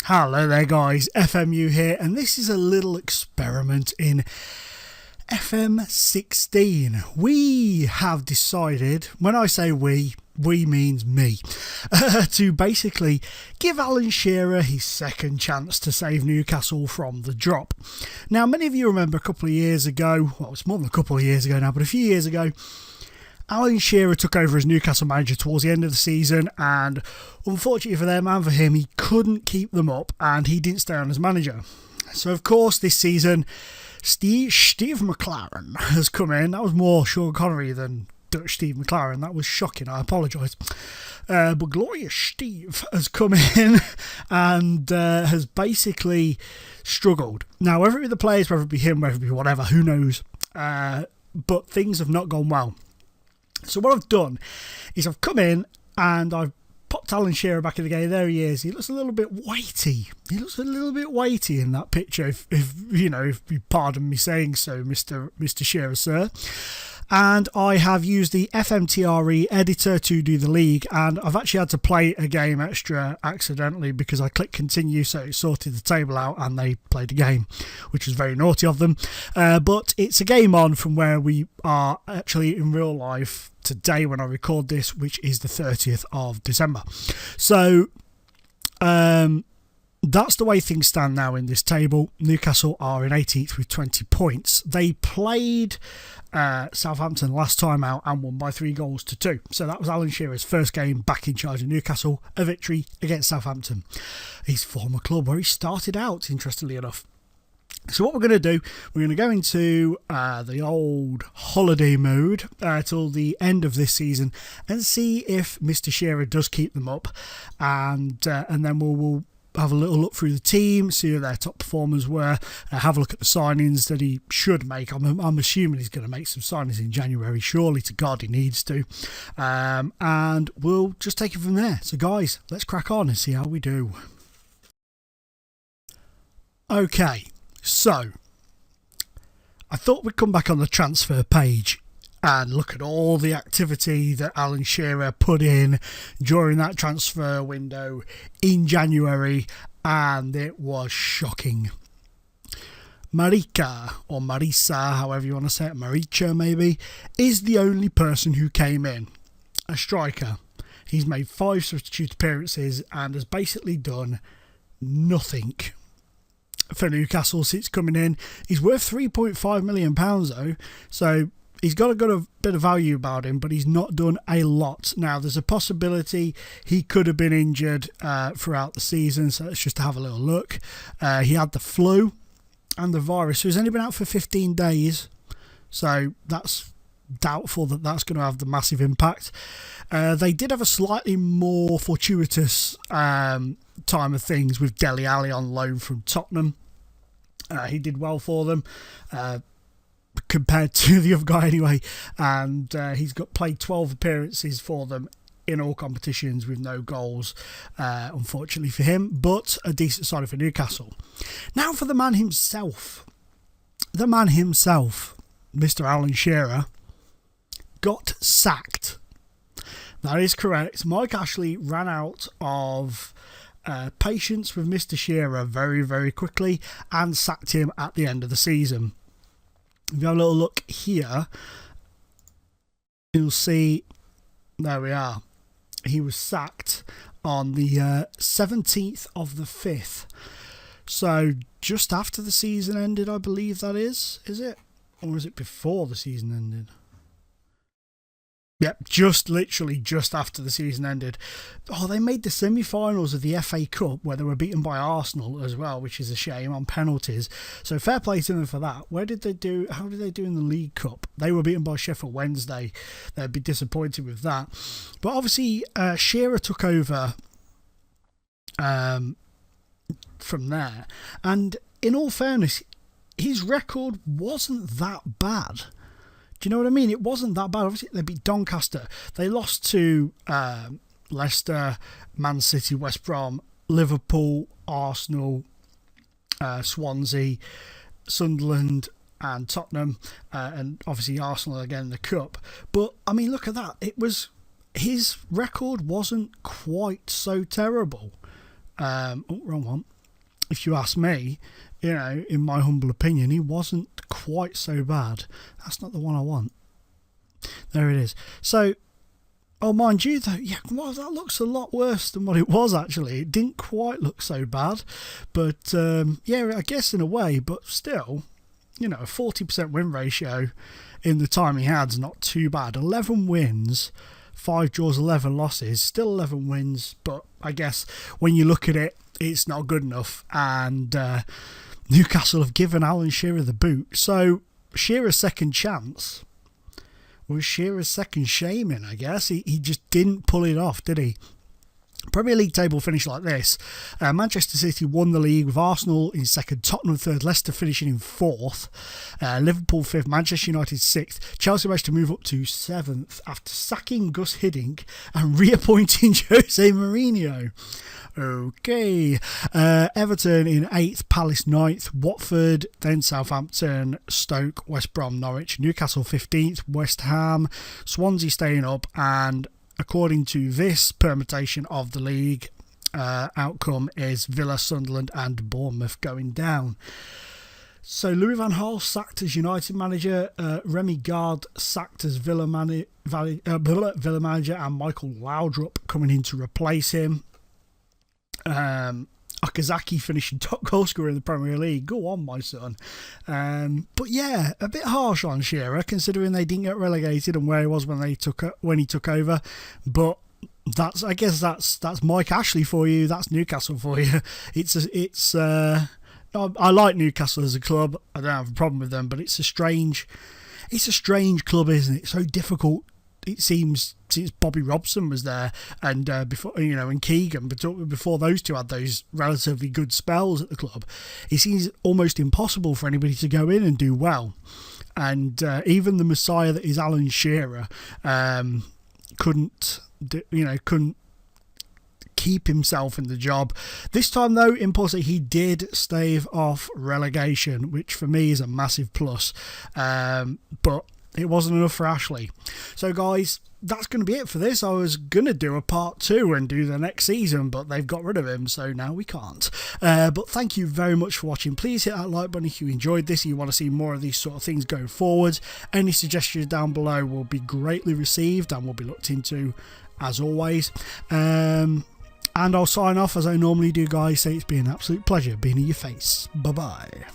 Hello there guys, FMU here, and this is a little experiment in FM16. We have decided, when I say we means me, to basically give Alan Shearer his second chance to save Newcastle from the drop. Now, many of you remember a couple of years ago, well, it's more than a couple of years ago now, but a few years ago, Alan Shearer took over as Newcastle manager towards the end of the season, and unfortunately for them and for him, he couldn't keep them up and he didn't stay on as manager. So of course this season, Steve McLaren has come in. That was more Sean Connery than Dutch Steve McLaren. That was shocking, I apologise. But Glorious Steve has come in and has basically struggled. Now, whether it be the players, whether it be him, whether it be whatever, who knows. But things have not gone well. So what I've done is I've come in and I've popped Alan Shearer back in the game. There he is. He looks a little bit weighty. He looks a little bit weighty in that picture, if you pardon me saying so, Mr. Shearer, sir. And I have used the FMTRE editor to do the league, and I've actually had to play a game extra accidentally because I clicked continue, so it sorted the table out and they played a game, which was very naughty of them. But it's a game on from where we are actually in real life today when I record this, which is the 30th of December. So that's the way things stand now in this table. Newcastle are in 18th with 20 points. They played Southampton last time out and won by 3-2. So that was Alan Shearer's first game back in charge of Newcastle, a victory against Southampton, his former club where he started out, interestingly enough. So what we're going to do, we're going to go into the old holiday mode till the end of this season and see if Mr. Shearer does keep them up, and then we'll have a little look through the team, see who their top performers were, have a look at the signings that he should make. I'm assuming he's going to make some signings in January, surely to God he needs to, and we'll just take it from there. So guys, let's crack on and see how we do. Okay, so I thought we'd come back on the transfer page and look at all the activity that Alan Shearer put in during that transfer window in January, and it was shocking. Marika, or Marisa, however you want to say it, Maricha maybe, is the only person who came in. A striker. He's made 5 substitute appearances and has basically done nothing for Newcastle since coming in. He's worth £3.5 million though, so he's got a good bit of value about him, but he's not done a lot. Now, there's a possibility he could have been injured throughout the season, so let's just have a little look. He had the flu and the virus, so he's only been out for 15 days, so that's doubtful that that's going to have the massive impact. They did have a slightly more fortuitous time of things with Dele Alli on loan from Tottenham. He did well for them, compared to the other guy anyway, and he's played 12 appearances for them in all competitions with no goals, unfortunately for him, but a decent signing for Newcastle. Now for the man himself, Mr. Alan Shearer, got sacked. That is correct. Mike Ashley ran out of patience with Mr. Shearer very, very quickly and sacked him at the end of the season. If you have a little look here, you'll see, there we are. He was sacked on the 17th of the 5th. So just after the season ended, I believe that is it? Or is it before the season ended? Yep, literally just after the season ended. Oh, they made the semi-finals of the FA Cup where they were beaten by Arsenal as well, which is a shame, on penalties. So fair play to them for that. How did they do in the League Cup? They were beaten by Sheffield Wednesday. They'd be disappointed with that. But obviously, Shearer took over from there. And in all fairness, his record wasn't that bad. Do you know what I mean? It wasn't that bad. Obviously, they beat Doncaster. They lost to Leicester, Man City, West Brom, Liverpool, Arsenal, Swansea, Sunderland, and Tottenham, and obviously Arsenal again in the Cup. But, I mean, look at that. His record wasn't quite so terrible. Wrong one. if you ask me, you know, in my humble opinion, he wasn't quite so bad. That's not the one I want. There it is. So, oh, mind you, though, yeah, well, that looks a lot worse than what it was, actually. It didn't quite look so bad. But, yeah, I guess in a way, but still, you know, a 40% win ratio in the time he had is not too bad. 11 wins, 5 draws, 11 losses, still 11 wins, but I guess when you look at it, it's not good enough. And Newcastle have given Alan Shearer the boot. So, Shearer's second chance was Shearer's second shaming, I guess. He just didn't pull it off, did he? Premier League table finished like this. Manchester City won the league with Arsenal in second, Tottenham third, Leicester finishing in fourth, Liverpool fifth, Manchester United sixth. Chelsea managed to move up to seventh after sacking Gus Hiddink and reappointing Jose Mourinho. Okay. Everton in 8th, Palace 9th, Watford, then Southampton, Stoke, West Brom, Norwich, Newcastle 15th, West Ham, Swansea staying up, and according to this permutation of the league, outcome is Villa, Sunderland and Bournemouth going down. So Louis van Gaal sacked as United manager, Remy Gard sacked as Villa manager, and Michael Laudrup coming in to replace him. Okazaki finishing top goal scorer in the Premier League. Go on, my son. But yeah, a bit harsh on Shearer, considering they didn't get relegated and where he was when he took over. But I guess that's Mike Ashley for you. That's Newcastle for you. I like Newcastle as a club. I don't have a problem with them, but it's a strange club, isn't it? So difficult. It seems since Bobby Robson was there and before, you know, and Keegan, before those two had those relatively good spells at the club, it seems almost impossible for anybody to go in and do well. And even the Messiah that is Alan Shearer couldn't keep himself in the job. This time, though, importantly, he did stave off relegation, which for me is a massive plus. But it wasn't enough for Ashley. So, guys, that's going to be it for this. I was going to do a part 2 and do the next season, but they've got rid of him, so now we can't. But thank you very much for watching. Please hit that like button if you enjoyed this and you want to see more of these sort of things going forward. Any suggestions down below will be greatly received and will be looked into, as always. And I'll sign off as I normally do, guys. Say it's been an absolute pleasure being in your face. Bye-bye.